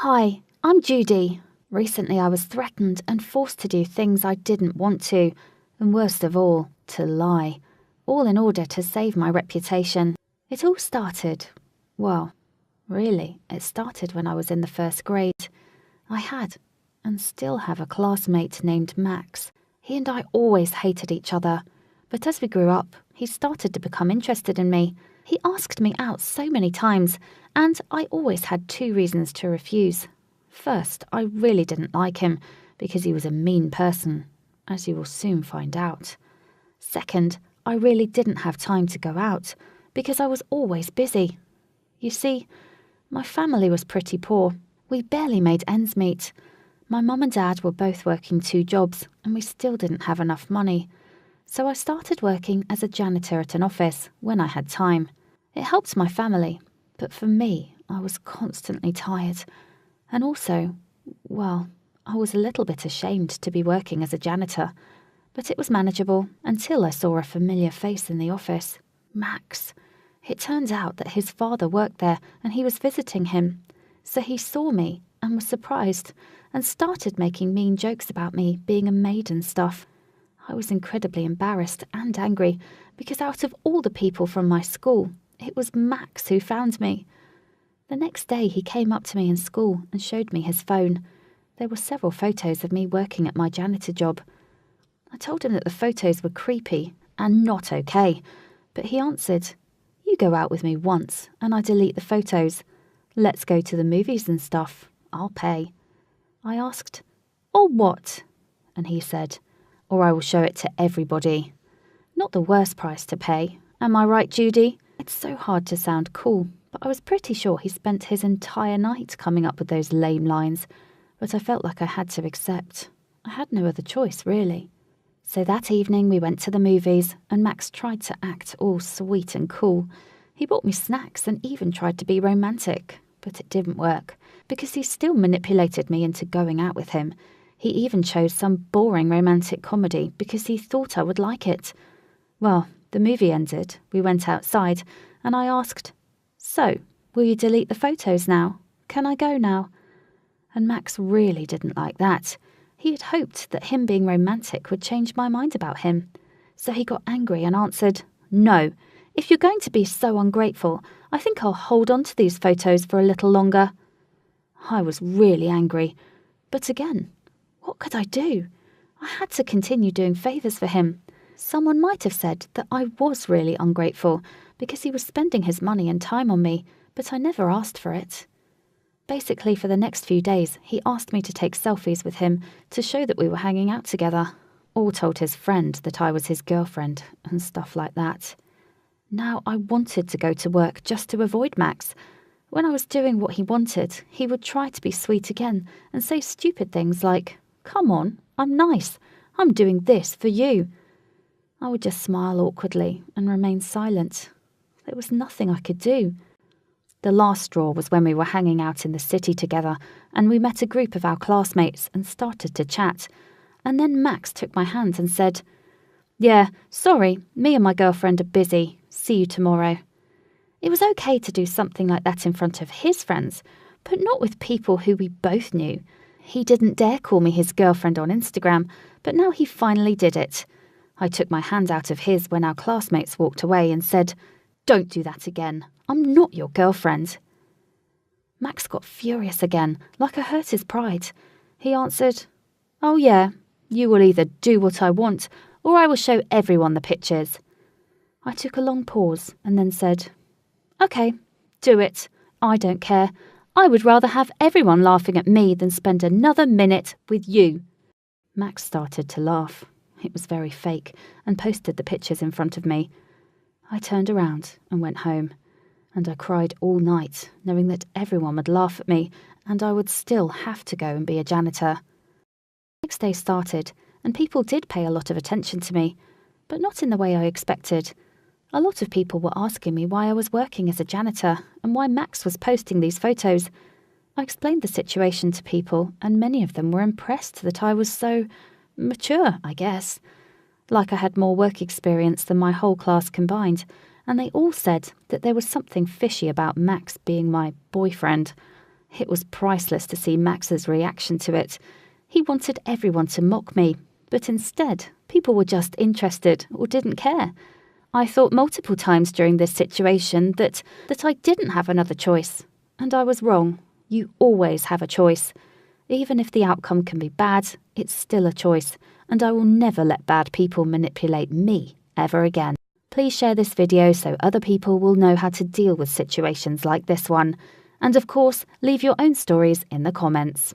Hi, I'm Judy. Recently I was threatened and forced to do things I didn't want to, and worst of all, to lie, all in order to save my reputation. It all started, really, it started when I was in the first grade. I had, and still have, a classmate named Max. He and I always hated each other, but as we grew up, he started to become interested in me. He asked me out so many times, and I always had two reasons to refuse. First, I really didn't like him because he was a mean person, as you will soon find out. Second, I really didn't have time to go out because I was always busy. You see, my family was pretty poor. We barely made ends meet. My mum and dad were both working 2 jobs, and we still didn't have enough money. So I started working as a janitor at an office when I had time. It helped my family, but for me, I was constantly tired. And also, I was a little bit ashamed to be working as a janitor, but it was manageable until I saw a familiar face in the office. Max. It turned out that his father worked there and he was visiting him. So he saw me and was surprised and started making mean jokes about me being a maid and stuff. I was incredibly embarrassed and angry because out of all the people from my school, it was Max who found me. The next day he came up to me in school and showed me his phone. There were several photos of me working at my janitor job. I told him that the photos were creepy and not okay, but he answered, "You go out with me once and I delete the photos. Let's go to the movies and stuff. I'll pay." I asked, "Or what?" And he said, "Or I will show it to everybody." Not the worst price to pay. Am I right, Judy? It's so hard to sound cool, but I was pretty sure he spent his entire night coming up with those lame lines, but I felt like I had to accept. I had no other choice, really. So that evening we went to the movies, and Max tried to act all sweet and cool. He bought me snacks and even tried to be romantic, but it didn't work, because he still manipulated me into going out with him. He even chose some boring romantic comedy because he thought I would like it. Well, the movie ended, we went outside, and I asked, "So, will you delete the photos now? Can I go now?" And Max really didn't like that. He had hoped that him being romantic would change my mind about him. So he got angry and answered, "No, if you're going to be so ungrateful, I think I'll hold on to these photos for a little longer." I was really angry, but again, what could I do? I had to continue doing favours for him. Someone might have said that I was really ungrateful because he was spending his money and time on me, but I never asked for it. Basically, for the next few days, he asked me to take selfies with him to show that we were hanging out together. Or told his friend that I was his girlfriend and stuff like that. Now, I wanted to go to work just to avoid Max. When I was doing what he wanted, he would try to be sweet again and say stupid things like, "Come on, I'm nice. I'm doing this for you." I would just smile awkwardly and remain silent. There was nothing I could do. The last straw was when we were hanging out in the city together and we met a group of our classmates and started to chat. And then Max took my hand and said, "Yeah, sorry, me and my girlfriend are busy. See you tomorrow." It was okay to do something like that in front of his friends, but not with people who we both knew. He didn't dare call me his girlfriend on Instagram, but now he finally did it. I took my hand out of his when our classmates walked away and said, "Don't do that again. I'm not your girlfriend." Max got furious again, like I hurt his pride. He answered, "Oh yeah, you will either do what I want, or I will show everyone the pictures." I took a long pause and then said, "Okay, do it. I don't care. I would rather have everyone laughing at me than spend another minute with you." Max started to laugh. It was very fake, and posted the pictures in front of me. I turned around and went home, and I cried all night, knowing that everyone would laugh at me, and I would still have to go and be a janitor. The next day started, and people did pay a lot of attention to me, but not in the way I expected. A lot of people were asking me why I was working as a janitor, and why Max was posting these photos. I explained the situation to people, and many of them were impressed that I was so mature, I guess. Like I had more work experience than my whole class combined, and they all said that there was something fishy about Max being my boyfriend. It was priceless to see Max's reaction to it. He wanted everyone to mock me, but instead, people were just interested or didn't care. I thought multiple times during this situation that I didn't have another choice. And I was wrong. You always have a choice. Even if the outcome can be bad, it's still a choice, and I will never let bad people manipulate me ever again. Please share this video so other people will know how to deal with situations like this one. And of course, leave your own stories in the comments.